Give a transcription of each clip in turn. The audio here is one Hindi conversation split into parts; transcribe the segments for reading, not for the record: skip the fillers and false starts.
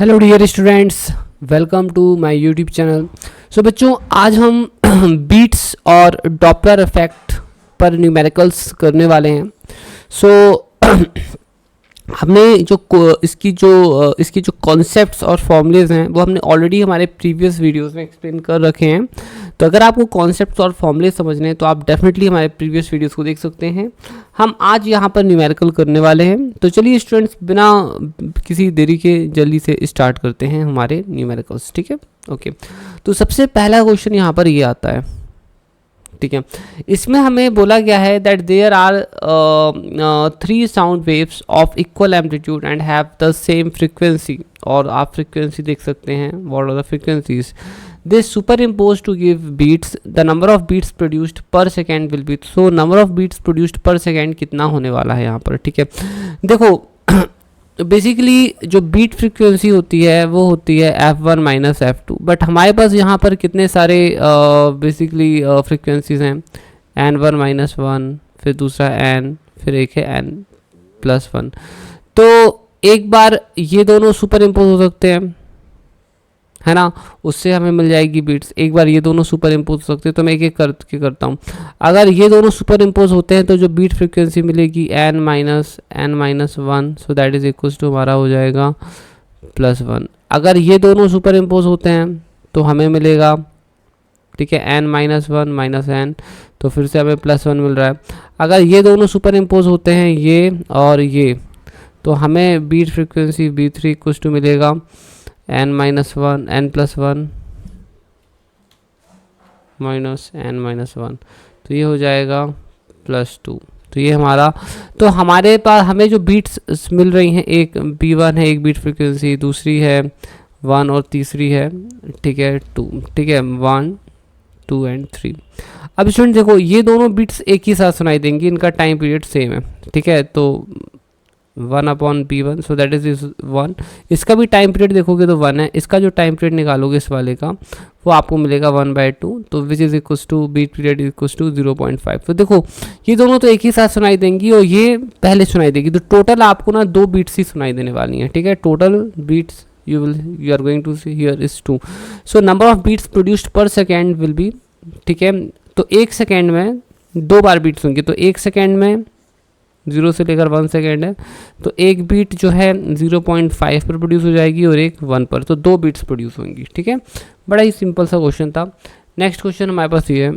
Hello dear students, welcome to my YouTube channel. So बच्चों, आज हम बीट्स और डॉपलर इफेक्ट पर न्यूमेरिकल्स करने वाले हैं। हमने इसकी जो कॉन्सेप्ट्स और फॉर्मूलेज हैं वो हमने ऑलरेडी हमारे प्रीवियस वीडियोस में एक्सप्लेन कर रखे हैं। तो अगर आपको कॉन्सेप्ट्स और फॉर्मूलेज समझने हैं तो आप डेफिनेटली हमारे प्रीवियस वीडियोस को देख सकते हैं। हम आज यहाँ पर न्यूमेरिकल करने वाले हैं। तो चलिए स्टूडेंट्स, बिना किसी देरी के जल्दी से स्टार्ट करते हैं हमारे न्यूमेरिकल्स। ठीक है, ओके। तो सबसे पहला क्वेश्चन यहाँ पर ये आता है, ठीक है। इसमें हमें बोला गया है that there are 3 sound waves of equal amplitude and have the same frequency. और आप फ्रीक्वेंसी देख सकते हैं, what are the frequencies. They superimpose to give beats, the number of beats produced per second will be. So number of beats produced per second कितना होने वाला है यहाँ पर, ठीक है। देखो बेसिकली जो बीट फ्रीक्वेंसी होती है वो होती है F1 माइनस F2, बट हमारे पास यहाँ पर कितने सारे बेसिकली फ्रीक्वेंसीज हैं, N1 माइनस 1, फिर दूसरा N, फिर एक है N+1। तो एक बार ये दोनों सुपर इम्पोज हो सकते हैं, है ना, उससे हमें मिल जाएगी बीट्स। एक बार ये दोनों सुपर इम्पोज हो सकते हैं, तो मैं एक एक करके करता हूँ। अगर ये दोनों सुपर इम्पोज होते हैं तो जो बीट फ्रीक्वेंसी मिलेगी N-1, so that is equals to हमारा हो जाएगा +1। अगर ये दोनों सुपर इम्पोज होते हैं तो हमें मिलेगा, ठीक है, N-1 N, तो फिर से हमें +1 मिल रहा है। अगर ये दोनों सुपर इम्पोज होते हैं, ये और ये, तो हमें beat frequency B3 equals to मिलेगा N+1 N+1 माइनस N-1, तो ये हो जाएगा +2। तो ये हमारा, तो हमारे पास हमें जो बीट्स मिल रही हैं, एक B1 है, एक बीट फ्रीक्वेंसी, दूसरी है 1 और तीसरी है, ठीक है, 2, ठीक है, 1, 2 एंड 3। अब स्टूडेंट देखो, ये दोनों बीट्स एक ही साथ सुनाई देंगी, इनका टाइम पीरियड सेम है, ठीक है। तो 1/B1, सो दैट इज 1। इसका भी टाइम पीरियड देखोगे तो 1 है। इसका जो टाइम पीरियड निकालोगे इस वाले का, वो आपको मिलेगा 1/2, तो which is equals to beat period equals to 0.5। तो देखो ये दोनों तो एक ही साथ सुनाई देंगी और ये पहले सुनाई देगी, तो टोटल आपको ना 2 बीट्स ही सुनाई देने वाली हैं, ठीक है। Total beats you are going to see here is 2। So number of beats produced per second will be, ठीक है। तो 1 सेकेंड में 2 बार बीट्स होंगी, तो 1 सेकेंड में 0 से लेकर 1 सेकेंड है, तो एक बीट जो है 0.5 पर प्रोड्यूस हो जाएगी और एक 1 पर, तो 2 बीट्स प्रोड्यूस होंगी, ठीक है। बड़ा ही सिंपल सा क्वेश्चन था। नेक्स्ट क्वेश्चन हमारे पास ये है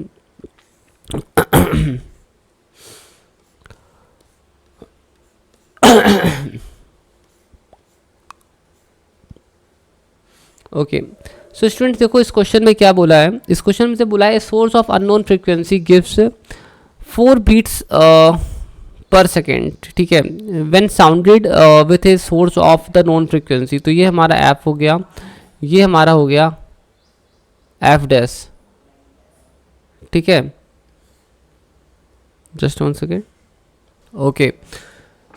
ओके। सो स्टूडेंट्स देखो, इस क्वेश्चन में क्या बोला है। इस क्वेश्चन में से बोला है source of unknown frequency gives 4 beats per second, ठीक है, when sounded with a source of the known frequency. तो ये हमारा एफ हो गया, ये हमारा हो गया F', ठीक है। Just 1 second, okay.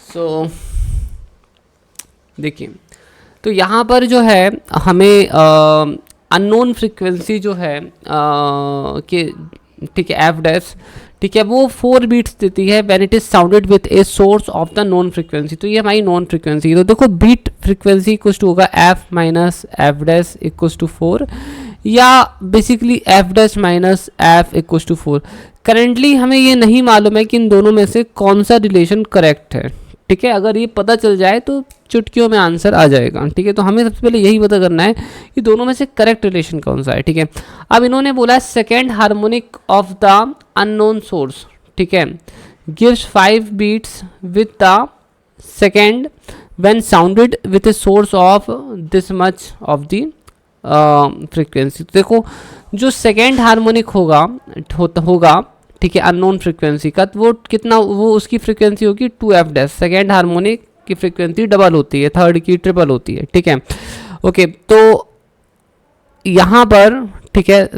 सो देखिए, तो यहाँ पर जो है हमें अननोन फ्रीक्वेंसी जो है कि, ठीक है, F', ठीक है, वो 4 बीट्स देती है when it is sounded with a source of the known frequency. तो ये हमारी नॉन फ्रीक्वेंसी। तो देखो बीट फ्रीक्वेंसी इक्वल्स टू होगा F minus F' equals to 4, या basically F' minus F equals to 4। Currently हमें ये नहीं मालूम है कि इन दोनों में से कौन सा रिलेशन करेक्ट है, ठीक है। अगर ये पता चल जाए तो चुटकियों में आंसर आ जाएगा, ठीक है। तो हमें सबसे पहले यही पता करना है कि दोनों में से करेक्ट रिलेशन कौन सा है, ठीक है। अब इन्होंने बोला है second harmonic of the unknown source, ठीक है, gives 5 beats with the second when sounded with a source of this much of the frequency. तो देखो जो सेकेंड हार्मोनिक होगा, ठीक है, अननोन फ्रीक्वेंसी का, वो कितना, वो उसकी फ्रीक्वेंसी होगी 2F'। सेकेंड हार्मोनिक की फ्रीक्वेंसी डबल होती है, थर्ड की ट्रिपल होती है, ठीक है, ओके। तो यहाँ पर, ठीक है,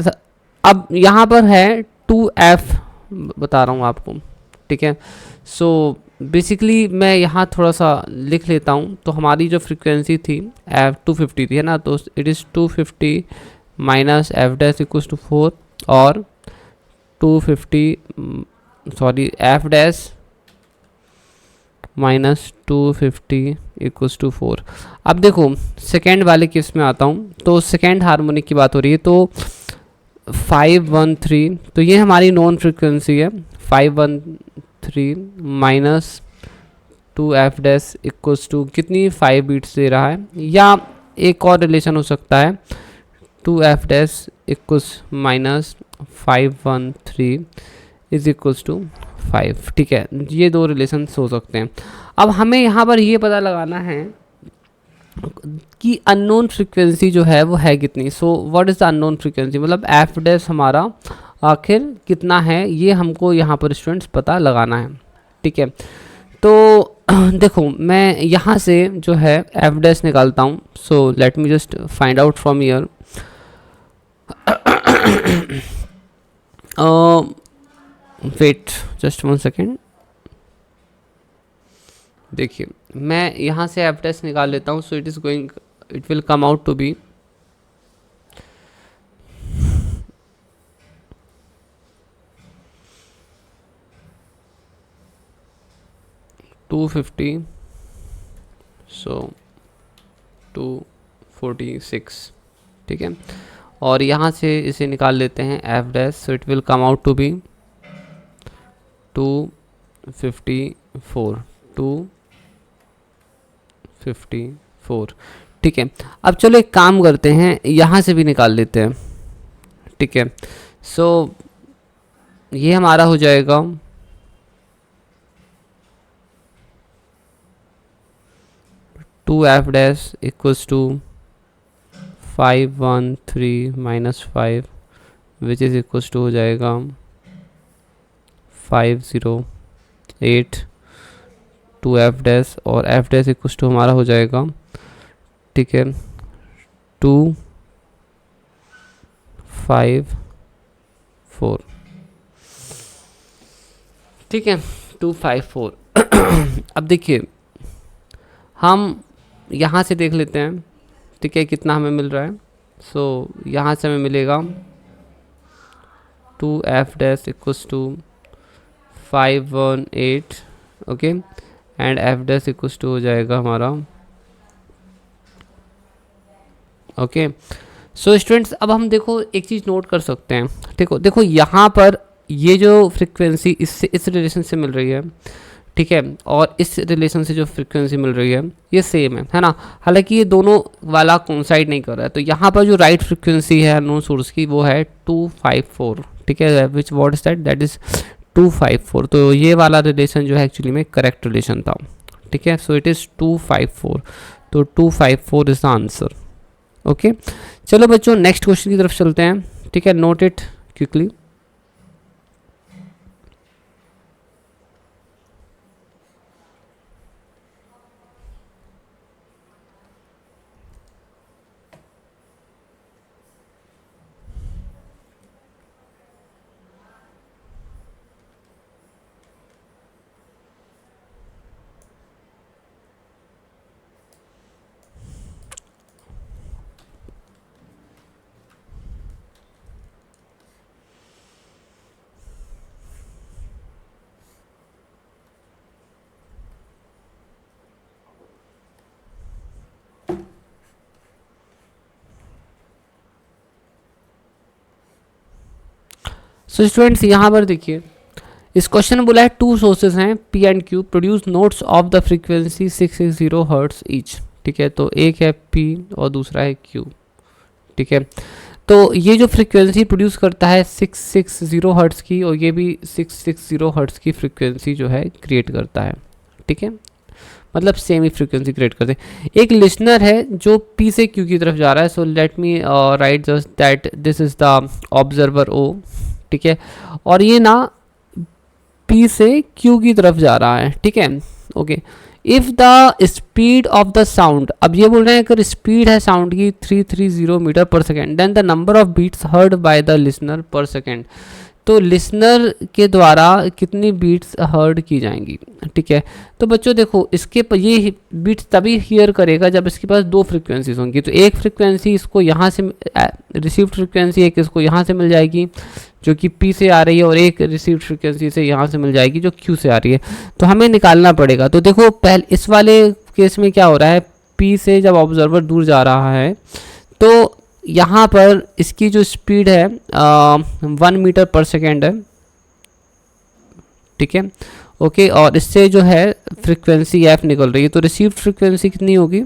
अब यहाँ पर है 2F, बता रहा हूँ आपको, ठीक है। सो बेसिकली मैं यहाँ थोड़ा सा लिख लेता हूँ। तो हमारी जो फ्रीक्वेंसी थी F 250 थी, है ना, तो it is 250 minus F' equals to 4, और 250 sorry F' minus 250 equals to 4। अब देखो सेकेंड वाले केस में आता हूँ, तो सेकेंड हार्मोनिक की बात हो रही है, तो 513, तो ये हमारी नॉन फ्रिक्वेंसी है। 513 minus 2f dash equals to कितनी 5 बीट्स दे रहा है, या एक और रिलेशन हो सकता है 2f dash equals minus 513 is equals to 5। ठीक है, ये दो रिलेशन हो सकते हैं। अब हमें यहाँ पर ये पता लगाना है कि अननोन फ्रीक्वेंसी जो है वो है कितनी। So what is the unknown frequency, मतलब एफ डैश हमारा आखिर कितना है, ये हमको यहाँ पर स्टूडेंट्स पता लगाना है। ठीक है, तो देखो मैं यहाँ से जो है एफ डैश निकालता हूँ। So let me just find out from here. Wait just 1 second. देखिए मैं यहाँ से एफ डैश निकाल लेता हूँ। So it will come out to be 250, so 246। ठीक है, और यहाँ से इसे निकाल लेते हैं f dash. So it will come out to be 254, 254। ठीक है, अब चलो एक काम करते हैं, यहाँ से भी निकाल लेते हैं। ठीक है, सो ये हमारा हो जाएगा 2f dash equals to 513 minus 5 which is equals to हो जाएगा 508 2f डैश, और f डैश इक्वल्स टू हमारा हो जाएगा, ठीक है, 254। ठीक है, 254। अब देखिए हम यहाँ से देख लेते हैं, ठीक है, कितना हमें मिल रहा है। सो यहाँ से हमें मिलेगा 2f dash equals to 518, okay, and f dash equals to हो जाएगा हमारा, ओके। सो स्टूडेंट्स अब हम देखो एक चीज़ नोट कर सकते हैं। देखो यहाँ पर ये जो फ्रिक्वेंसी इस रिलेशन से मिल रही है, ठीक है, और इस रिलेशन से जो फ्रिक्वेंसी मिल रही है ये सेम है ना। हालांकि ये दोनों वाला कोइंसाइड नहीं कर रहा है, तो यहाँ पर जो राइट फ्रिक्वेंसी है अननोन सोर्स की वो है 254। ठीक है, विच व्हाट इज दैट इज 254। तो ये वाला रिलेशन जो है एक्चुअली में करेक्ट रिलेशन था। ठीक है, सो इट इज़ 254, तो 254 इज द आंसर। ओके, चलो बच्चों नेक्स्ट क्वेश्चन की तरफ चलते हैं। ठीक है, note it quickly. So students यहाँ पर देखिए इस क्वेश्चन में बोला है टू सोर्सेज हैं P and Q, produce notes of the frequency 660 hertz each. ठीक है, तो एक है पी और दूसरा है क्यू। ठीक है, तो ये जो फ्रीक्वेंसी प्रोड्यूस करता है 660 हर्ट्स की, और ये भी 660 हर्ट्स की फ्रीक्वेंसी जो है क्रिएट करता है। ठीक है, मतलब सेम ही फ्रीक्वेंसी क्रिएट करते हैं। एक लिसनर है जो पी से क्यू की तरफ जा रहा है। So let me write just that this is the observer O. ठीक है, और ये ना P से Q की तरफ जा रहा है। ठीक है, okay. If the speed of the sound, अब ये बोल रहे हैं अगर स्पीड है साउंड की 330 meter per second, then the number of beats heard by the listener per second. तो लिसनर के द्वारा कितनी बीट्स हर्ड की जाएंगी, ठीक है। तो बच्चों देखो इसके ये बीट्स तभी हियर करेगा जब इसके पास दो फ्रिक्वेंसीज होंगी। तो एक फ्रिक्वेंसी इसको यहाँ से रिसीव्ड फ्रिक्वेंसी एक इसको यहाँ से मिल जाएगी जो कि P से आ रही है, और एक रिसीव्ड फ्रिक्वेंसी से यहाँ से मिल जाएगी जो Q से आ रही है। तो हमें निकालना पड़ेगा। तो देखो पहले इस वाले केस में क्या हो रहा है, P से जब ऑब्जर्वर दूर जा रहा है तो यहाँ पर इसकी जो स्पीड है 1 मीटर पर सेकेंड है, ठीक है, ओके। और इससे जो है फ्रिक्वेंसी f निकल रही है। तो रिसीव्ड फ्रिक्वेंसी कितनी होगी,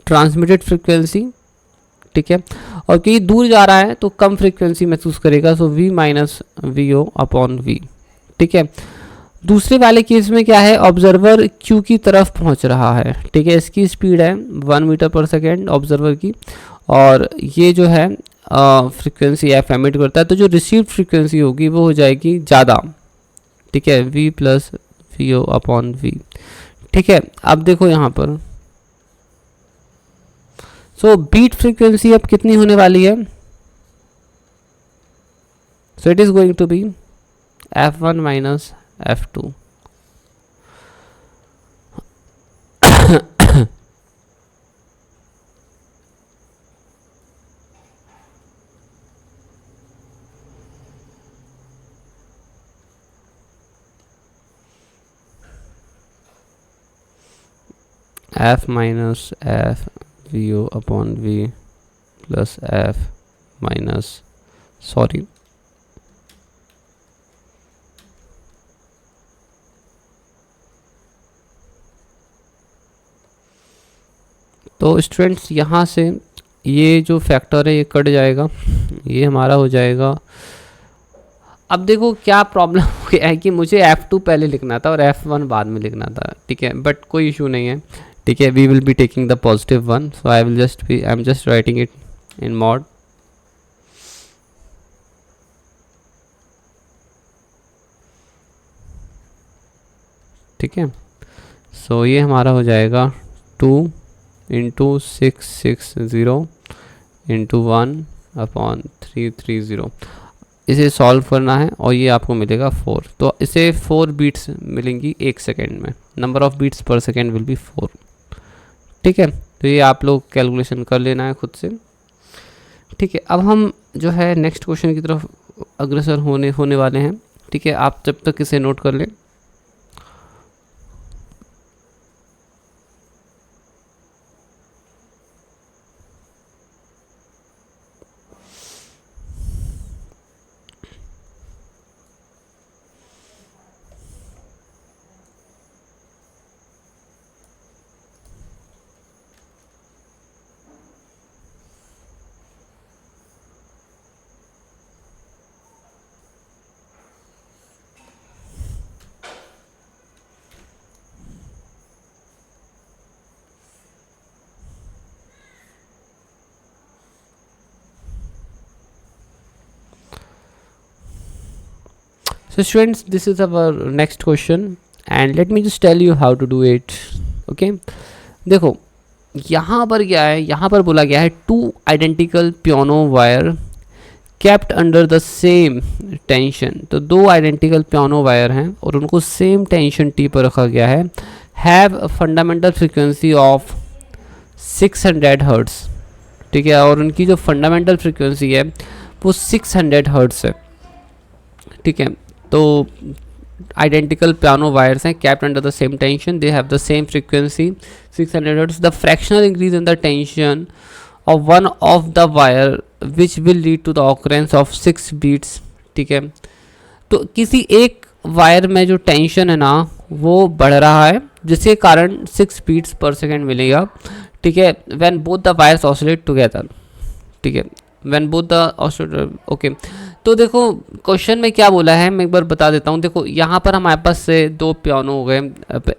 ट्रांसमिटेड फ्रिक्वेंसी, ठीक है। और कहीं दूर जा रहा है तो कम फ्रिक्वेंसी महसूस करेगा, so v minus v o upon v, ठीक है। दूसरे वाले केस में क्या है, ऑब्जर्वर Q की तरफ पहुंच रहा है, ठीक है। इसकी स्पीड है 1 मीटर पर सेकेंड ऑब्जर्वर की, और ये जो है फ्रिक्वेंसी f एमिट करता है। तो जो रिसीव्ड फ्रिक्वेंसी होगी वो हो जाएगी ज़्यादा, ठीक है, v plus v o upon v, ठीक है। अब देखो यहाँ पर सो बीट फ्रीक्वेंसी अब कितनी होने वाली है, so it is going to be f1 minus f2, f minus f v o upon v plus f minus sorry तो स्टूडेंट्स यहाँ से ये जो फैक्टर है ये कट जाएगा, ये हमारा हो जाएगा। अब देखो क्या प्रॉब्लम हो गया है कि मुझे f2 पहले लिखना था और f1 बाद में लिखना था, ठीक है, बट कोई इशू नहीं है, ठीक है। We will be taking the positive one, so I am just writing it in mod, ठीक है। सो ये हमारा हो जाएगा 2 इंटू 660 इंटू 1 अपॉन 330। इसे सॉल्व करना है और ये आपको मिलेगा 4। तो इसे 4 बीट्स मिलेंगी 1 सेकेंड में, number of beats per second will B 4, ठीक है। तो ये आप लोग कैलकुलेशन कर लेना है खुद से, ठीक है। अब हम जो है नेक्स्ट क्वेश्चन की तरफ अग्रसर होने वाले हैं, ठीक है। आप जब तक इसे नोट कर लें। So students, this is our next question and let me just tell you how to do it, okay। देखो यहाँ पर क्या है, यहाँ पर बोला गया है 2 identical piano wire kept under the same tension. तो 2 आइडेंटिकल पियानो वायर हैं और उनको सेम टेंशन T पर रखा गया है, have fundamental frequency of 600 hertz, ठीक है। और उनकी जो फंडामेंटल फ्रीक्वेंसी है वो 600 हर्ट्स है, ठीक है। तो आइडेंटिकल पियानो वायर्स हैं kept under the same tension, they have the same frequency 600 hertz. The fractional increase in the tension of one of the wire which will lead to the occurrence of 6 beats, ठीक है। तो किसी एक वायर में जो टेंशन है ना वो बढ़ रहा है जिसके कारण 6 बीट्स पर सेकेंड मिलेगा, ठीक है, when both the wires oscillate together, ठीक है, when both the oscillate, okay. तो देखो क्वेश्चन में क्या बोला है मैं एक बार बता देता हूँ। देखो यहाँ पर हमारे पास से 2 पियानो हो गए,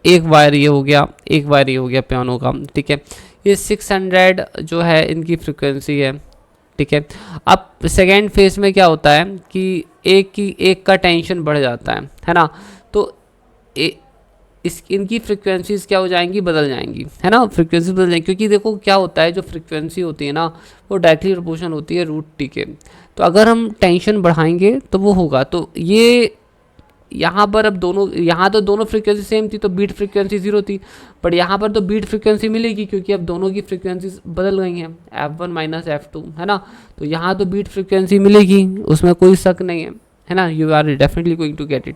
एक वायर ये हो गया, एक वायर ये हो गया पियानो का, ठीक है। ये 600 जो है इनकी फ्रिक्वेंसी है, ठीक है। अब सेकेंड फेज में क्या होता है कि एक का टेंशन बढ़ जाता है ना। तो इनकी फ्रिक्वेंसीज क्या हो जाएंगी, बदल जाएंगी, है ना, फ्रिक्वेंसी बदल जाएंगी, क्योंकि देखो क्या होता है, जो फ्रिक्वेंसी होती है ना वो डायरेक्टली प्रोपोर्शनल होती है रूट टी के। तो अगर हम टेंशन बढ़ाएंगे तो वो होगा, तो ये यहाँ पर अब दोनों, यहाँ तो दोनों फ्रिक्वेंसी सेम थी तो बीट फ्रिक्वेंसी 0 थी, बट यहाँ पर तो बीट फ्रिक्वेंसी मिलेगी क्योंकि अब दोनों की फ्रिक्वेंसी बदल गई हैं, F1 माइनस F2, है ना। तो यहाँ तो बीट फ्रिक्वेंसी मिलेगी, उसमें कोई शक नहीं है ना, you are definitely going to get it.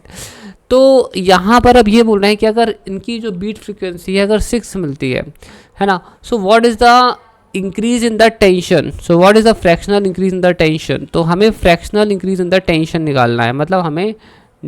तो यहाँ पर अब ये बोल रहे हैं कि अगर इनकी जो बीट फ्रिक्वेंसी है अगर 6 मिलती है ना, so what is the increase in the tension, so what is the fractional increase in the tension. तो हमें fractional increase in the tension निकालना है, मतलब हमें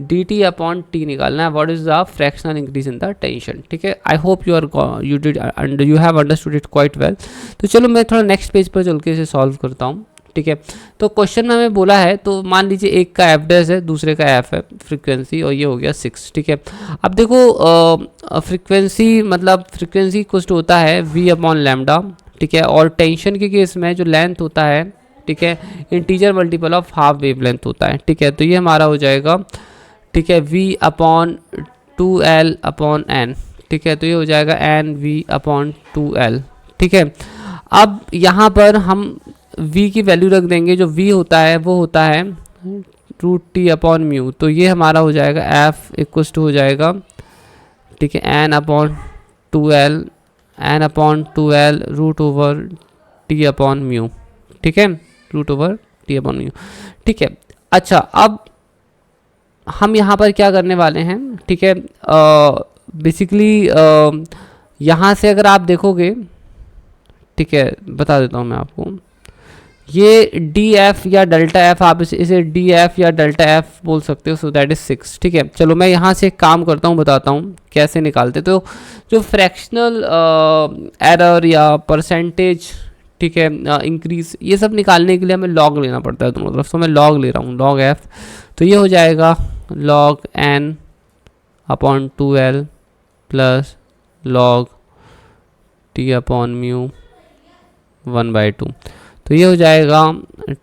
dt अपॉन टी निकालना है, what is the fractional increase in the tension, ठीक है। I hope you have understood it quite well. तो चलो मैं थोड़ा नेक्स्ट पेज पर चल के इसे सॉल्व करता हूँ, ठीक है। तो क्वेश्चन में हमें बोला है, तो मान लीजिए एक का एफ डैश है, दूसरे का एफ है फ्रीक्वेंसी, और ये हो गया 6, ठीक है। अब देखो फ्रीक्वेंसी मतलब फ्रीक्वेंसी कुछ होता है v अपॉन लैम्डा, ठीक है, और टेंशन के केस में जो लेंथ होता है, ठीक है, integer multiple of half wave length होता है, ठीक है। तो ये हमारा हो जाएगा, ठीक है, v upon 2l upon n, ठीक है। तो ये हो जाएगा n v अपॉन 2l, ठीक है। अब यहाँ पर हम v की वैल्यू रख देंगे, जो v होता है वो होता है रूट टी अपॉन म्यू, तो ये हमारा हो जाएगा f इक्वल्स टू हो जाएगा, ठीक है, n upon 2l root over T upon mu, ठीक है, root over T upon mu, ठीक है। अच्छा, अब हम यहाँ पर क्या करने वाले हैं, ठीक है, बेसिकली यहाँ से अगर आप देखोगे, ठीक है, बता देता हूँ मैं आपको, ये डी एफ या डेल्टा एफ, आप इसे डी एफ या डेल्टा एफ बोल सकते हो, सो दैट इज 6, ठीक है। चलो मैं यहाँ से एक काम करता हूँ, बताता हूँ कैसे निकालते। तो जो फ्रैक्शनल एरर या परसेंटेज, ठीक है, इंक्रीज, ये सब निकालने के लिए हमें लॉग लेना पड़ता है दोनों तरफ, तो मैं लॉग ले रहा हूँ, लॉग एफ। तो ये हो जाएगा log n upon 2l plus log t upon mu 1/2, तो ये हो जाएगा,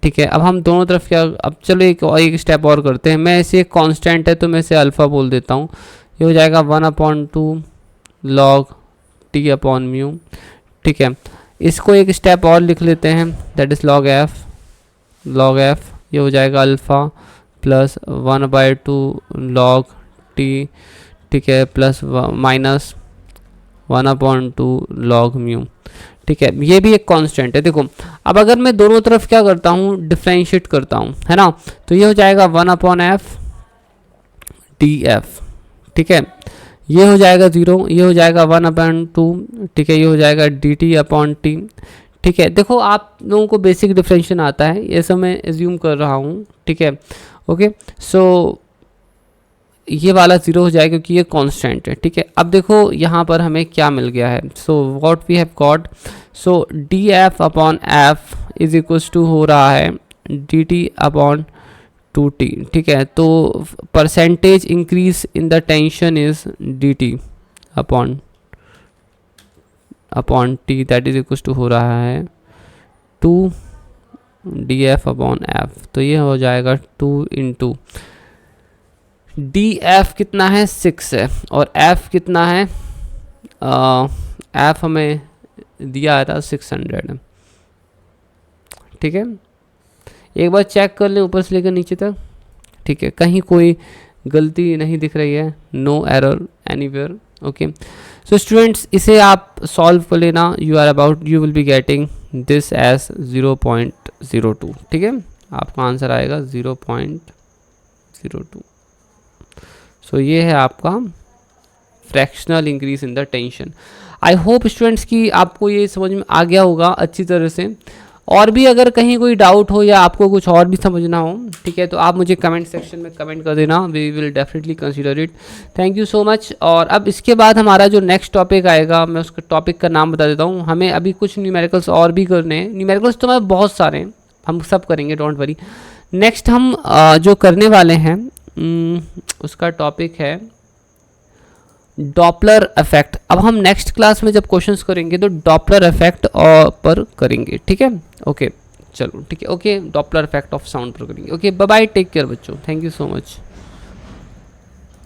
ठीक है। अब हम दोनों तरफ क्या, अब चलो एक स्टेप और करते हैं, मैं इसे कांस्टेंट है तो मैं इसे अल्फ़ा बोल देता हूँ, ये हो जाएगा 1/2 log t अपॉन म्यू, ठीक है। इसको एक स्टेप और लिख लेते हैं, दैट इज़ log f, ये हो जाएगा अल्फ़ा प्लस 1/2 log t, ठीक है, प्लस माइनस 1/2 log म्यू, ठीक है। ये भी एक कांस्टेंट है। देखो अब अगर मैं दोनों तरफ क्या करता हूँ, डिफ्रेंशिएट करता हूँ, है ना, तो ये हो जाएगा 1/f df, ठीक है, ये हो जाएगा 0, ये हो जाएगा 1/2, ठीक है, ये हो जाएगा dt अपॉन टी, ठीक है। देखो आप लोगों को बेसिक डिफरेंशिएशन आता है, ये सब मैं एज्यूम कर रहा हूँ, ठीक है, ओके। सो ये वाला 0 हो जाएगा क्योंकि ये कांस्टेंट है, ठीक है। अब देखो यहाँ पर हमें क्या मिल गया है, so what we have got, so D F upon F is equals to हो रहा है डी टी अपॉन 2t, ठीक है। तो percentage increase in the tension is D T upon T, that is equals to हो रहा है 2 डी एफ अपॉन एफ, तो ये हो जाएगा 2 इंटू डी एफ कितना है 6 है, और एफ कितना है, एफ हमें दिया था 600 है, ठीक है। एक बार चेक कर लें ऊपर से लेकर नीचे तक, ठीक है, कहीं कोई गलती नहीं दिख रही है, no error anywhere, okay. So students इसे आप सॉल्व कर लेना, you will be getting this as 0.02, ठीक है, आपका आंसर आएगा 0.02। सो ये है आपका fractional increase in the tension. I hope students कि आपको ये समझ में आ गया होगा अच्छी तरह से, और भी अगर कहीं कोई डाउट हो या आपको कुछ और भी समझना हो, ठीक है, तो आप मुझे कमेंट सेक्शन में कमेंट कर देना, we will definitely consider it. Thank you so much. और अब इसके बाद हमारा जो नेक्स्ट टॉपिक आएगा, मैं उसके टॉपिक का नाम बता देता हूँ। हमें अभी कुछ न्यूमेरिकल्स और भी करने हैं, न्यूमेरिकल्स तो हमें बहुत सारे हैं, हम सब करेंगे, डोंट वरी। नेक्स्ट हम जो करने वाले हैं उसका टॉपिक है डॉपलर इफेक्ट। अब हम नेक्स्ट क्लास में जब क्वेश्चंस करेंगे तो डॉपलर इफेक्ट पर करेंगे, ठीक है, ओके, चलो ठीक है, okay, Doppler effect of sound पर करेंगे, okay, bye bye, take care बच्चों, थैंक यू सो मच।